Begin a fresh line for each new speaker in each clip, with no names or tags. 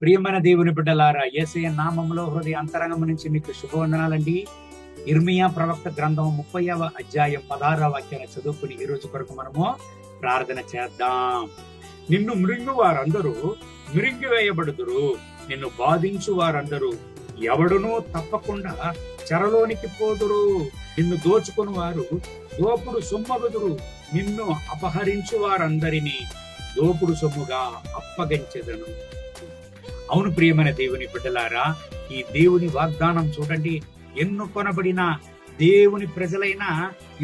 ప్రియమైన దేవుని బిడ్డలారా, యేసయ్య నామములో హృదయ అంతరంగం నుంచి మీకు శుభవందనాలండి. ఇర్మియా ప్రవక్త గ్రంథం 30వ అధ్యాయం 16వ వాక్యాన్ని చదువుకుని ఈ రోజు కొరకు మనము ప్రార్థన చేద్దాం. నిన్ను మృంగు వారందరూ మృంగివేయబడుదురు, నిన్ను బాధించు వారందరూ ఎవడునూ తప్పకుండా చెరలోనికి పోదురు. నిన్ను దోచుకుని వారు దోపుడు సొమ్మగుదురు, నిన్ను అపహరించు వారందరినీ దోపుడు సొమ్ముగా అప్పగించెదను. అవును ప్రియమైన దేవుని బిడ్డలారా, ఈ దేవుని వాగ్దానం చూడండి. ఎన్నుకొనబడిన దేవుని ప్రజలైన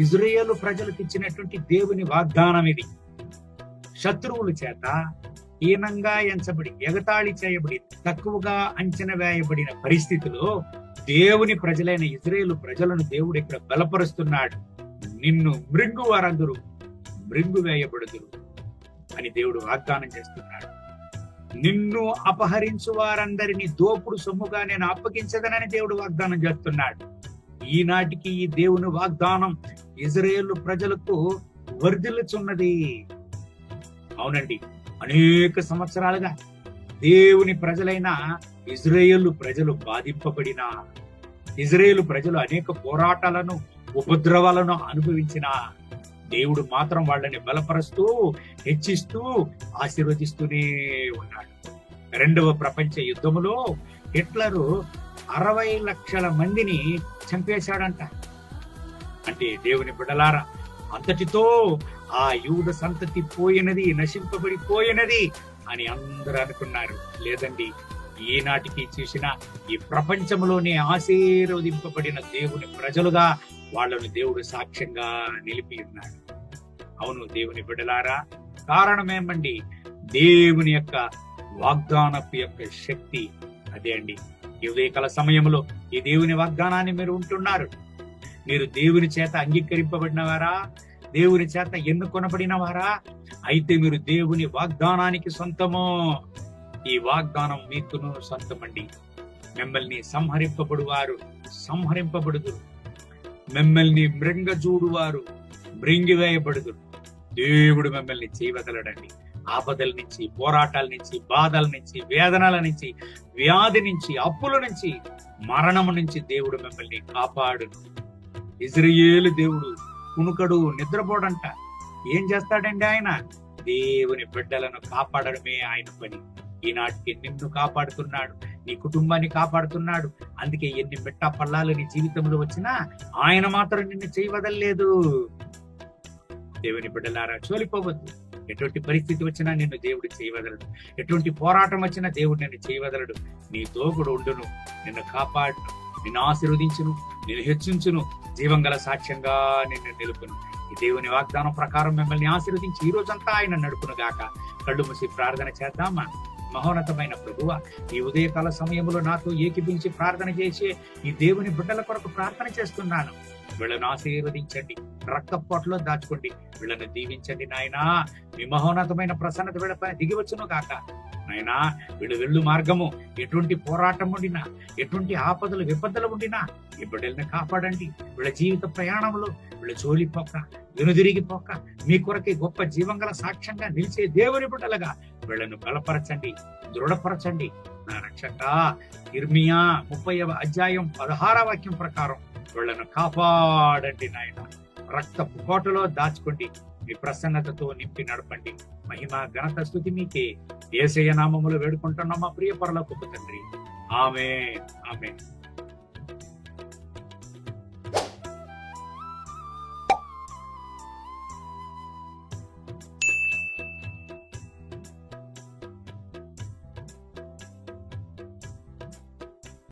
ఇజ్రాయేలు ప్రజలకు ఇచ్చినటువంటి దేవుని వాగ్దానం ఇది. శత్రువుల చేత హీనంగా ఎంచబడి, ఎగతాళి చేయబడి, తక్కువగా అంచనా వేయబడిన పరిస్థితిలో దేవుని ప్రజలైన ఇజ్రాయేలు ప్రజలను దేవుడు ఇక్కడ బలపరుస్తున్నాడు. నిన్ను మృంగు వారందరూ మృంగు వేయబడుదురు అని దేవుడు వాగ్దానం చేస్తున్నాడు. నిన్ను అపహరించు వారందరినీ దోపుడు సొమ్ముగా నేను అప్పగించదనని దేవుడు వాగ్దానం చేస్తున్నాడు. ఈనాటికి ఈ దేవుని వాగ్దానం ఇజ్రాయేలు ప్రజలకు వర్ధిల్లుచున్నది. అవునండి, అనేక సంవత్సరాలుగా దేవుని ప్రజలైన ఇజ్రాయేలు ప్రజలు బాధింపబడిన, ఇజ్రాయేలు ప్రజలు అనేక పోరాటాలను, ఉపద్రవాలను అనుభవించిన దేవుడు మాత్రం వాళ్ళని బలపరుస్తూ, హెచ్చిస్తూ, ఆశీర్వదిస్తూనే ఉన్నాడు. 2వ ప్రపంచ యుద్ధములో హిట్లరు 60 లక్షల మందిని చంపేశాడంట. అంటే దేవుని బిడ్డలారా, అంతటితో ఆ యూద సంతతి పోయినది, నశింపబడిపోయినది అని అందరూ అనుకున్నారు. లేదండి, ఈనాటికి చూసిన ఈ ప్రపంచంలోనే ఆశీర్వదింపబడిన దేవుని ప్రజలుగా వాళ్ళను దేవుడు సాక్ష్యంగా నిలిపి ఉన్నాడు. అవును దేవుని బిడ్డలారా, కారణమేమండి? దేవుని యొక్క వాగ్దానపు యొక్క శక్తి. అదే అండి, ఈ ఉదయకాల సమయంలో ఈ దేవుని వాగ్దానాన్ని మీరు ఉంటున్నారు. మీరు దేవుని చేత అంగీకరింపబడిన వారా? దేవుని చేత ఎన్నుకొనబడిన వారా? అయితే మీరు దేవుని వాగ్దానానికి సొంతము. ఈ వాగ్దానం మీకును సొంతమండి. మిమ్మల్ని సంహరింపబడువారు సంహరింపబడుదురు, మిమ్మల్ని మృంగజూడువారు మృంగివేయబడుదురు. దేవుడు మిమ్మల్ని చేయవదలడండి. ఆపదల నుంచి, పోరాటాల నుంచి, బాధల నుంచి, వేదనల నుంచి, వ్యాధి నుంచి, అప్పుల నుంచి, మరణము నుంచి దేవుడు మిమ్మల్ని కాపాడును. ఇజ్రాయేలు దేవుడు కునుకడు, నిద్రపోడంట. ఏం చేస్తాడండి ఆయన? దేవుని బిడ్డలను కాపాడడమే ఆయన పని. ఈనాటికి నిన్ను కాపాడుతున్నాడు, నీ కుటుంబాన్ని కాపాడుతున్నాడు. అందుకే ఎన్ని మెట్టా పల్లాలు నీ జీవితంలో వచ్చినా ఆయన మాత్రం నిన్ను చేయవదలేదు. దేవుని బిడ్డలారా, చోలిపోవద్దు. ఎటువంటి పరిస్థితి వచ్చినా నిన్ను దేవుడు చేయవదలడు. ఎటువంటి పోరాటం వచ్చినా దేవుడు నిన్ను చేయవదలడు. నీ తోగుడు ఉండును, నిన్ను కాపాడును, నిన్ను ఆశీర్వదించును, నిన్ను హెచ్చించును, జీవంగల సాక్ష్యంగా నిన్ను నిలుపును. ఈ దేవుని వాగ్దానం ప్రకారం మిమ్మల్ని ఆశీర్వదించి ఈ రోజంతా ఆయన నడుపును గాక. కళ్ళు మూసి ప్రార్థన చేద్దామా? మహోన్నతమైన ప్రభువా, ఈ ఉదయకాల సమయంలో నాతో ఏకీభించి ప్రార్థన చేసి ఈ దేవుని బిడ్డల కొరకు ప్రార్థన చేస్తున్నాను. వీళ్ళను ఆశీర్వదించండి, రక్తపోట్లో దాచుకోండి, వీళ్ళను దీవించండి నాయనా. మీ మహోన్నతమైన ప్రసన్నత వీళ్ళపై దిగివచ్చును కాక. నాయనా, వీళ్ళు వెళ్ళు మార్గము ఎటువంటి పోరాటం ఉండినా, ఎటువంటి ఆపదలు విపదలు ఉండినా ఈ బిడ్డల్ని కాపాడండి. వీళ్ళ జీవిత ప్రయాణంలో వీళ్ళు చోలిపోక, వెనుదిరిగిపోక, మీ కొరకే గొప్ప జీవంగల సాక్ష్యంగా నిలిచే దేవుని బిడ్డలుగా వీళ్ళను బలపరచండి, దృఢపరచండి. నా రక్షక, ఇర్మియా 30వ అధ్యాయం 16వ వాక్యం ప్రకారం వీళ్ళను కాపాడండి నాయన. రక్తపు కోటలో దాచుకోండి, మీ ప్రసన్నతతో నింపి నడపండి. మహిమ ఘనత స్తుతి మీకే. యేసయ్య నామములో వేడుకుంటున్నాం మా ప్రియ పరలోకపు తండ్రి. ఆమేన్, ఆమేన్.